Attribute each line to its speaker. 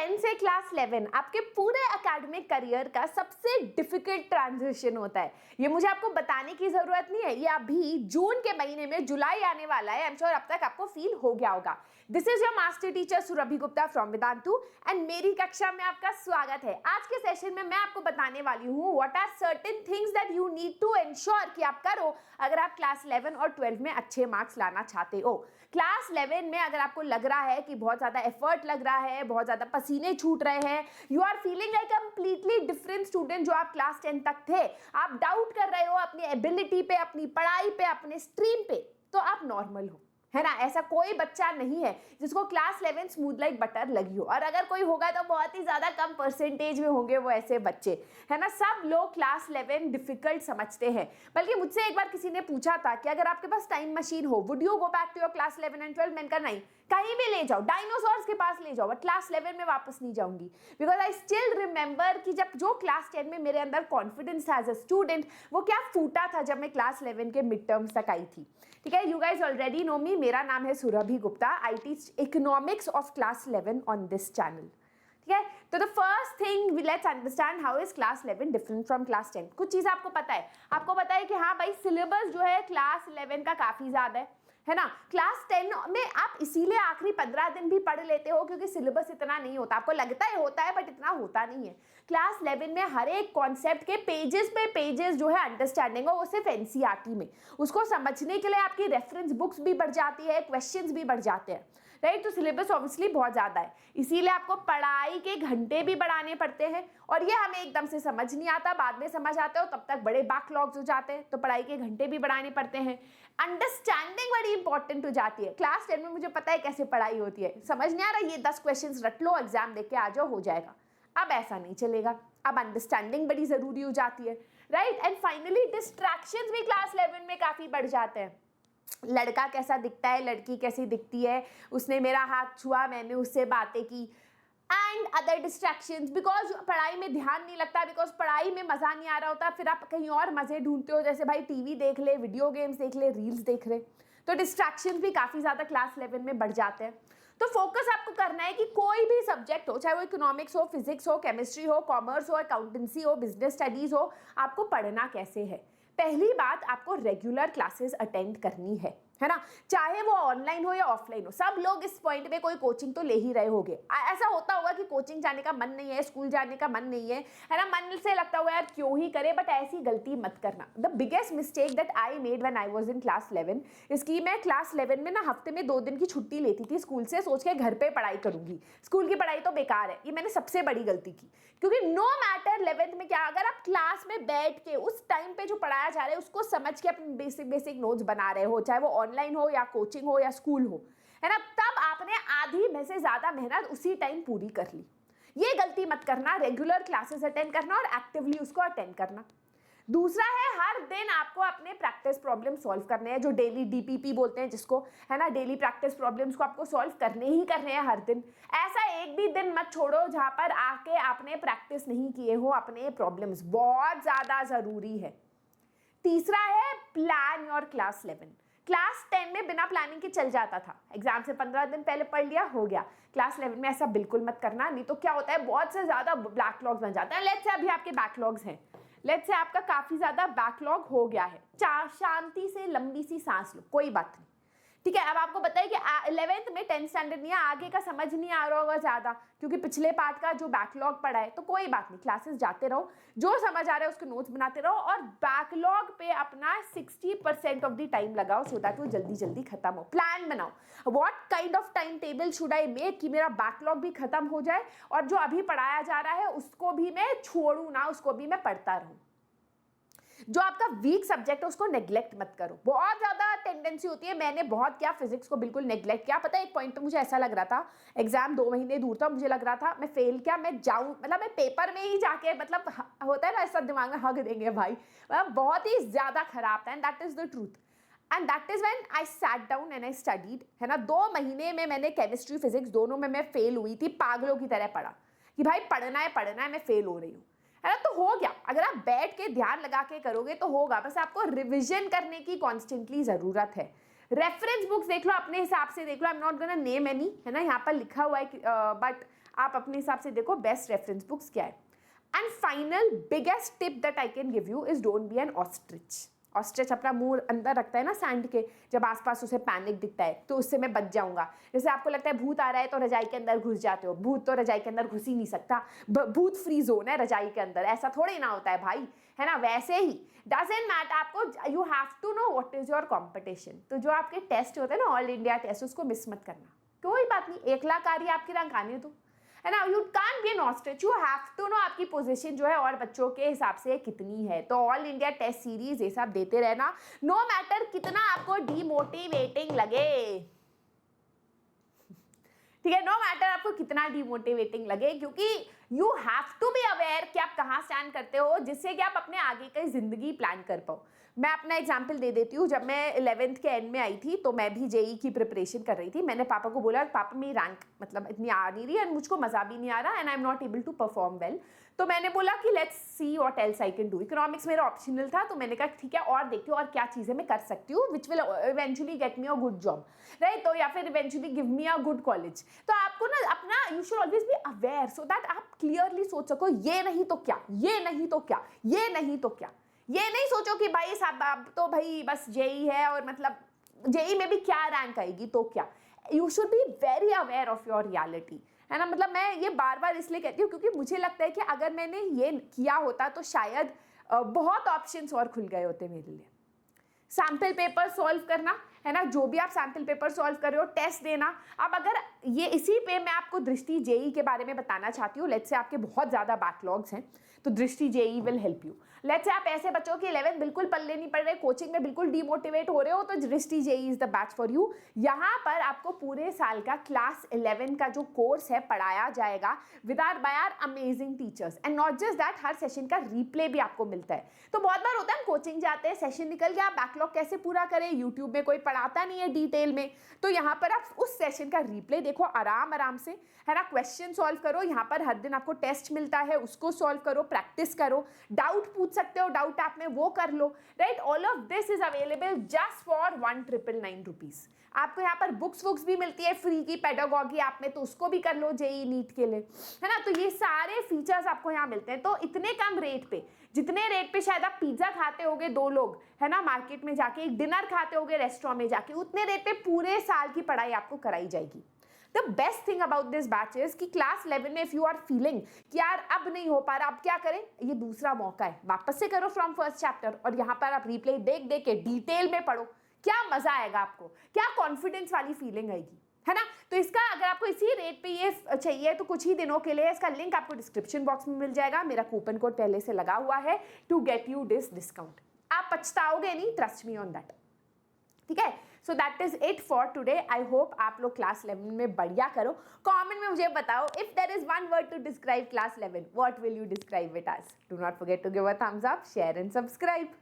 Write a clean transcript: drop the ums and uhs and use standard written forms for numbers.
Speaker 1: 10 से क्लास 11 आपके पूरे एकेडमिक करियर का सबसे डिफिकल्ट ट्रांजिशन होता है। ये मुझे आपको बताने की जरूरत नहीं है, ये अभी जून के महीने में जुलाई आने वाला है। आई एम श्योर अब तक आपको फील हो गया होगा। This is your master teacher Surabhi Gupta from Vedantu and मेरी कक्षा में आपका स्वागत है। आज के सेशन में मैं आपको बताने वाली हूँ what are certain things that you need to ensure कि आप करो अगर आप क्लास 11 और 12 में अच्छे मार्क्स लाना चाहते हो। क्लास 11 में अगर आपको लग रहा है कि बहुत ज्यादा एफर्ट लग रहा है, बहुत ज्यादा पसीने छूट रहे हैं, you are feeling like completely different student जो आप क्लास 10 तक थे, आप डाउट कर रहे हो अपनी एबिलिटी पे, अपनी पढ़ाई पे, अपने स्ट्रीम पे, तो आप नॉर्मल हो, है ना। ऐसा कोई बच्चा नहीं है जिसको क्लास 11 स्मूथ लाइक बटर लगी हो, और अगर कोई होगा तो बहुत ही ज्यादा कम परसेंटेज में होंगे वो ऐसे बच्चे, है ना। सब लोग क्लास 11 डिफिकल्ट समझते हैं। बल्कि मुझसे एक बार किसी ने पूछा था कि अगर आपके पास टाइम मशीन हो, would you go back to your class 11 and 12? मैंने कहा नहीं, कहीं भी ले जाओ, डायनासोर्स के पास ले जाओ, बट क्लास 11 में वापस नहीं जाऊंगी। बिकॉज आई स्टिल रिमेंबर कि जब जो क्लास 10 में मेरे अंदर कॉन्फिडेंस था एज अ स्टूडेंट, वो क्या फूटा था जब मैं क्लास 11 के मिड टर्म्स तक आई थी। ठीक है, you guys already know me, मेरा नाम है Surabhi Gupta. I teach economics of class 11 on this channel. ठीक है, तो the first thing let's understand how is class 11 different from class 10। कुछ चीज आपको पता है, कि हाँ भाई सिलेबस जो है क्लास 11 का काफी ज्यादा है ना। क्लास 10 में आप इसीलिए आखिरी 15 दिन भी पढ़ लेते हो क्योंकि सिलेबस इतना नहीं होता। आपको लगता है होता है बट इतना होता नहीं है। क्लास 11 में हर एक कॉन्सेप्ट के पेजेस पे पेजेस जो है अंडरस्टैंडिंग हो, वो सिर्फ एनसीईआरटी में। उसको समझने के लिए आपकी रेफरेंस बुक्स भी बढ़ जाती है, क्वेश्चंस भी बढ़ जाते हैं, राइट। तो सिलेबस ऑब्वियसली बहुत ज्यादा है, इसीलिए आपको पढ़ाई के घंटे भी बढ़ाने पड़ते हैं, और ये हमें एकदम से समझ नहीं आता, बाद में समझ आते हो तब तक बड़े बैकलॉग्स हो जाते हैं, तो पढ़ाई के घंटे भी बढ़ाने पड़ते हैं। अंडरस्टैंडिंग बड़ी इंपॉर्टेंट हो जाती है। क्लास 10 में मुझे पता है कैसे पढ़ाई होती है, समझ नहीं आ रहा, ये 10 क्वेश्चन रट लो, एग्जाम देके आ जाओ, हो जाएगा। अब ऐसा नहीं चलेगा, अब अंडरस्टैंडिंग बड़ी जरूरी हो जाती है, राइट। एंड फाइनली डिस्ट्रैक्शंस भी क्लास 11 में काफी बढ़ जाते हैं। लड़का कैसा दिखता है, लड़की कैसी दिखती है, उसने मेरा हाथ छुआ, मैंने उससे बातें की, एंड अदर डिस्ट्रैक्शंस। बिकॉज पढ़ाई में ध्यान नहीं लगता, बिकॉज पढ़ाई में मजा नहीं आ रहा होता, फिर आप कहीं और मजे ढूंढते हो, जैसे भाई टीवी देख ले, वीडियो गेम्स देख ले, रील्स देख ले। तो डिस्ट्रैक्शंस भी काफी ज्यादा क्लास 11 में बढ़ जाते हैं। तो फोकस आपको करना है कि कोई भी सब्जेक्ट हो, चाहे वो इकोनॉमिक्स हो, फिजिक्स हो, केमिस्ट्री हो, कॉमर्स हो, अकाउंटेंसी हो, बिजनेस स्टडीज हो, आपको पढ़ना कैसे है। पहली बात, आपको रेगुलर क्लासेस अटेंड करनी है ना, चाहे वो ऑनलाइन हो या ऑफलाइन हो। सब लोग इस पॉइंट पे कोई कोचिंग तो ले ही रहे होंगे। ऐसा होता होगा कि कोचिंग जाने का मन नहीं है, स्कूल जाने का मन नहीं है ना, मन से लगता हुआ यार क्यों ही करे, बट ऐसी गलती मत करना। The biggest mistake that I made when I was in class 11 इसकी, मैं क्लास 11 में ना हफ्ते में 2 दिन की छुट्टी लेती थी स्कूल से, सोच के घर पे पढ़ाई करूंगी, स्कूल की पढ़ाई तो बेकार है। ये मैंने सबसे बड़ी गलती की, क्योंकि नो मैटर 11th में क्या, अगर आप क्लास में बैठ के उस टाइम पे जो पढ़ाया जा रहा है उसको समझ के अपने बेसिक नोट्स बना रहे हो, चाहे वो ऑनलाइन हो या कोचिंग हो या स्कूल हो, है ना, तब आपने आधी में से ज्यादा मेहनत उसी टाइम पूरी कर ली। ये गलती मत करना, रेगुलर क्लासेस अटेंड करना और एक्टिवली उसको अटेंड करना। दूसरा है, हर दिन आपको अपने प्रैक्टिस प्रॉब्लम सॉल्व करने हैं, जो डेली डीपीपी बोलते हैं जिसको, है ना, डेली प्रैक्टिस प्रॉब्लम्स को आपको सॉल्व करने ही करने हैं हर दिन। ऐसा एक भी दिन मत छोड़ो जहां पर आके आपने प्रैक्टिस नहीं किए हो अपने प्रॉब्लम्स, बहुत ज्यादा जरूरी है। तीसरा है, प्लान योर क्लास 11। क्लास 10 में बिना प्लानिंग के चल जाता था, एग्जाम से 15 दिन पहले पढ़ लिया, हो गया। क्लास 11 में ऐसा बिल्कुल मत करना, नहीं तो क्या होता है, बहुत से ज्यादा बैकलॉग्स बन जाते हैं। लेट्स से अभी आपके बैकलॉग्स हैं, लेट्स से आपका काफी ज्यादा बैकलॉग हो गया है, शांति से लंबी सी सांस लो, कोई बात नहीं, ठीक है। अब आपको बताइए कि 11th में 10th स्टैंडर्ड नहीं है, आगे का समझ नहीं आ रहा होगा ज्यादा क्योंकि पिछले पार्ट का जो बैकलॉग पढ़ा है, तो कोई बात नहीं, क्लासेस जाते रहो, जो समझ आ रहा है उसके नोट्स बनाते रहो, और बैकलॉग पे अपना 60% ऑफ द टाइम लगाओ, सो दैट वो जल्दी जल्दी खत्म हो। प्लान बनाओ, what kind of time table should I make कि मेरा बैकलॉग भी खत्म हो जाए और जो अभी पढ़ाया जा रहा है उसको भी मैं छोड़ू ना, उसको भी मैं पढ़ता रहूं। जो आपका वीक सब्जेक्ट है उसको नेग्लेक्ट मत करो, बहुत ज्यादा टेंडेंसी होती है, मैंने बहुत किया, फिजिक्स को बिल्कुल नेग्लेक्ट किया। पता है एक पॉइंट पे मुझे ऐसा लग रहा था, एग्जाम 2 महीने दूर था, मुझे लग रहा था मैं फेल, क्या मैं जाऊं, मतलब मैं पेपर में ही जाके, मतलब होता है ना ऐसा दिमाग में, हक देंगे भाई, मतलब बहुत ही ज्यादा खराब था, and that is the truth. And that is when I sat down and I studied, है ना। 2 महीने में मैंने केमिस्ट्री फिजिक्स दोनों में मैं फेल हुई थी, पागलों की तरह पढ़ा कि भाई पढ़ना है, मैं फेल हो रही हूँ, है ना। तो हो गया, अगर आप बैठ के ध्यान लगा के करोगे तो होगा, बस आपको रिविजन करने की कॉन्स्टेंटली जरूरत है। रेफरेंस बुक्स देख लो, अपने हिसाब से देख लो, I am not gonna name any, है ना, यहाँ पर लिखा हुआ है, बट आप अपने हिसाब से देखो बेस्ट रेफरेंस बुक्स क्या है। And final biggest tip that I can give you is don't be an ostrich. Ostrich अपना मुंह अंदर रखता है ना सैंड के, जब आसपास उसे पैनिक दिखता है तो उससे मैं बच जाऊंगा। जैसे आपको लगता है भूत आ रहा है तो रजाई के अंदर घुस जाते हो, भूत तो रजाई के अंदर घुस ही नहीं सकता, भूत फ्री जोन है रजाई के अंदर, ऐसा थोड़ी ना होता है भाई, है ना। वैसे ही डजंट मैटर, आपको you have to know what is your competition. तो जो आपके टेस्ट होते हैं ना ऑल इंडिया टेस्ट, उसको मिस मत करना। कोई बात नहीं, 1 लाख आ रही है आपकी रैंक आने दो, है ना। You can't be an ostrich, you have to know आपकी पोजीशन जो है और बच्चों के हिसाब से कितनी है। तो ऑल इंडिया टेस्ट सीरीज ये सब देते रहना, नो मैटर कितना आपको डीमोटिवेटिंग लगे, ठीक है, नो मैटर आपको कितना डीमोटिवेटिंग लगे, क्योंकि you have to be aware कि आप कहाँ स्टैंड करते हो, जिससे कि आप अपने आगे की जिंदगी प्लान कर पाओ। मैं अपना एग्जाम्पल दे देती हूँ। जब मैं 11th के एंड में आई थी तो मैं भी जेई की प्रिपरेशन कर रही थी। मैंने पापा को बोला पापा मेरी रैंक मतलब इतनी आ नहीं रही है, मुझको मजा भी नहीं आ रहा, and I am not able to perform well. तो मैंने बोला कि let's see what else I can do. Economics मेरा ऑप्शनल था, तो मैंने कहा ठीक है और देखती हूँ और क्या चीज़ें मैं कर सकती हूँ which will eventually get me a good job, right, तो या फिर eventually give me a good college. तो आपको ना अपना you should always be aware so that आप क्लियरली सोच सको ये नहीं तो क्या, ये नहीं तो क्या, ये नहीं तो क्या। ये नहीं सोचो कि भाई साहब अब तो भाई बस जेई है और मतलब जेई में भी क्या रैंक आएगी तो क्या। You should be very aware of your reality, है ना। मतलब मैं ये बार बार इसलिए कहती हूँ क्योंकि मुझे लगता है कि अगर मैंने ये किया होता तो शायद बहुत ऑप्शंस और खुल गए होते मेरे लिए। सैम्पल पेपर सॉल्व करना, है ना, जो भी आप सैम्पल पेपर सॉल्व कर रहे हो, टेस्ट देना। अब अगर ये इसी पे मैं आपको दृष्टि जेई के बारे में बताना चाहती हूँ। लेट्स से आपके बहुत ज़्यादा बैकलॉग्स हैं तो Drishti JEE will help you. Let's say आप ऐसे बच्चों की 11 बिल्कुल पल्ले नहीं पड़ रहे, कोचिंग में बिल्कुल डिमोटिवेट हो रहे हो, तो Drishti JEE is the batch for you. यहाँ पर आपको पूरे साल का क्लास 11 का जो कोर्स है पढ़ाया जाएगा with our by our amazing teachers, and not just that, हर सेशन का रिप्ले भी आपको मिलता है। तो बहुत बार होता है हम कोचिंग जाते हैं, सेशन निकल गया, बैकलॉग कैसे पूरा करें, यूट्यूब में कोई पढ़ाता नहीं है डिटेल में, तो यहाँ पर आप उस सेशन का रिप्ले देखो आराम आराम से, है ना, क्वेश्चन सॉल्व करो। यहाँ पर हर दिन आपको टेस्ट मिलता है, उसको सॉल्व करो, प्रैक्टिस करो, डाउट पूछ सकते हो, डाउट ऐप में वो कर लो, right. All of this is available just for 1999 rupees. आपको यहाँ पर बुक्स भी मिलती है फ्री की पेडागॉजी ऐप में, तो उसको भी कर लो जेई नीट के लिए, है ना। तो ये सारे फीचर्स आपको यहाँ मिलते हैं। तो इतने कम रेट पे, जितने रेट पे शायद आप पिज्जा खाते होगे 2 लोग, है ना, मार्केट में जाके एक डिनर खाते होगे रेस्टोरेंट में जाके, उतने रेट पे पूरे साल की पढ़ाई आपको कराई जाएगी। The best thing about this batch is कि क्लास 11 में इफ यू आर फीलिंग कि यार अब नहीं हो पा रहा, अब क्या करें, ये दूसरा मौका है, वापस से करो फ्रॉम फर्स्ट चैप्टर और यहाँ पर आप रिप्ले देख देख के डिटेल में पढ़ो। क्या मजा आएगा आपको, क्या कॉन्फिडेंस वाली फीलिंग आएगी, है ना। तो इसका अगर आपको इसी रेट पे ये चाहिए तो कुछ ही दिनों के लिए इसका लिंक आपको डिस्क्रिप्शन बॉक्स में मिल जाएगा। मेरा कूपन कोड पहले से लगा हुआ है to get you this discount. आप पछताओगे नहीं, ट्रस्ट मी ऑन दैट, ठीक है। So that is it for today. I hope आप लोग क्लास 11 में बढ़िया करो। कमेंट में मुझे बताओ if there is one word to describe class 11, what will you describe it as. Do not forget to give a thumbs up, share and subscribe.